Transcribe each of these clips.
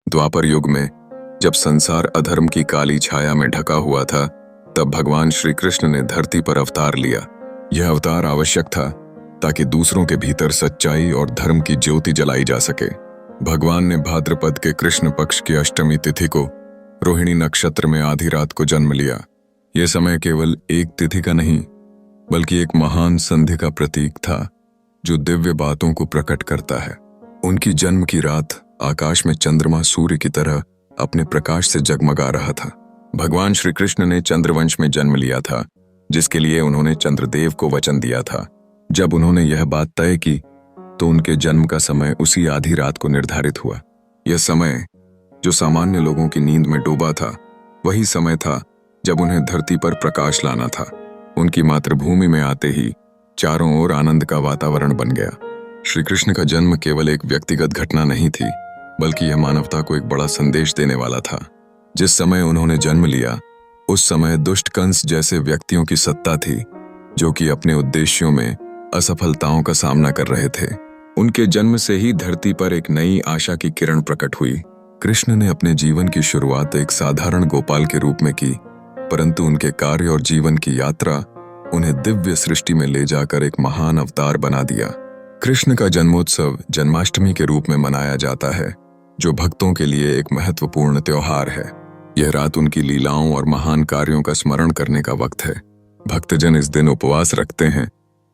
द्वापर युग में जब संसार अधर्म की काली छाया में ढका हुआ था, तब भगवान श्री कृष्ण ने धरती पर अवतार लिया। यह अवतार आवश्यक था ताकि दूसरों के भीतर सच्चाई और धर्म की ज्योति जलाई जा सके। भगवान ने भाद्रपद के कृष्ण पक्ष की अष्टमी तिथि को रोहिणी नक्षत्र में आधी रात को जन्म लिया। यह समय केवल एक तिथि का नहीं, बल्कि एक महान संधि का प्रतीक था जो दिव्य बातों को प्रकट करता है। उनकी जन्म की रात आकाश में चंद्रमा सूर्य की तरह अपने प्रकाश से जगमगा रहा था। भगवान श्री कृष्ण ने चंद्रवंश में जन्म लिया था, जिसके लिए उन्होंने चंद्रदेव को वचन दिया था। जब उन्होंने यह बात तय की तो उनके जन्म का समय उसी आधी रात को निर्धारित हुआ। यह समय जो सामान्य लोगों की नींद में डूबा था, वही समय था जब उन्हें धरती पर प्रकाश लाना था। उनकी मातृभूमि में आते ही चारों ओर आनंद का वातावरण बन गया। श्री कृष्ण का जन्म केवल एक व्यक्तिगत घटना नहीं थी, बल्कि यह मानवता को एक बड़ा संदेश देने वाला था। जिस समय उन्होंने जन्म लिया, उस समय दुष्ट कंस जैसे व्यक्तियों की सत्ता थी, जो कि अपने उद्देश्यों में असफलताओं का सामना कर रहे थे। उनके जन्म से ही धरती पर एक नई आशा की किरण प्रकट हुई। कृष्ण ने अपने जीवन की शुरुआत एक साधारण गोपाल के रूप में की, परंतु उनके कार्य और जीवन की यात्रा उन्हें दिव्य सृष्टि में ले जाकर एक महान अवतार बना दिया। कृष्ण का जन्मोत्सव जन्माष्टमी के रूप में मनाया जाता है, जो भक्तों के लिए एक महत्वपूर्ण त्योहार है। यह रात उनकी लीलाओं और महान कार्यों का स्मरण करने का वक्त है। भक्तजन इस दिन उपवास रखते हैं,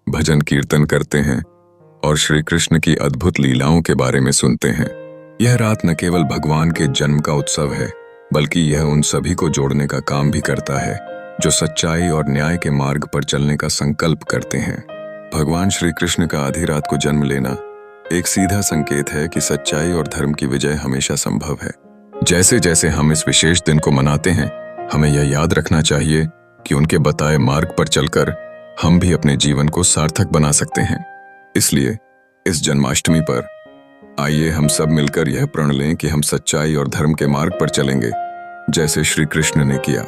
भजन कीर्तन करते हैं और श्री कृष्ण की अद्भुत लीलाओं के बारे में सुनते हैं। यह रात न केवल भगवान के जन्म का उत्सव है, बल्कि यह उन सभी को जोड़ने का काम भी करता है जो सच्चाई और न्याय के मार्ग पर चलने का संकल्प करते हैं। भगवान श्री कृष्ण का आधी रात को जन्म लेना एक सीधा संकेत है कि सच्चाई और धर्म की विजय हमेशा संभव है। जैसे जैसे हम इस विशेष दिन को मनाते हैं, हमें यह याद रखना चाहिए कि उनके बताए मार्ग पर चलकर हम भी अपने जीवन को सार्थक बना सकते हैं। इसलिए इस जन्माष्टमी पर आइए हम सब मिलकर यह प्रण लें कि हम सच्चाई और धर्म के मार्ग पर चलेंगे, जैसे श्री कृष्ण ने किया।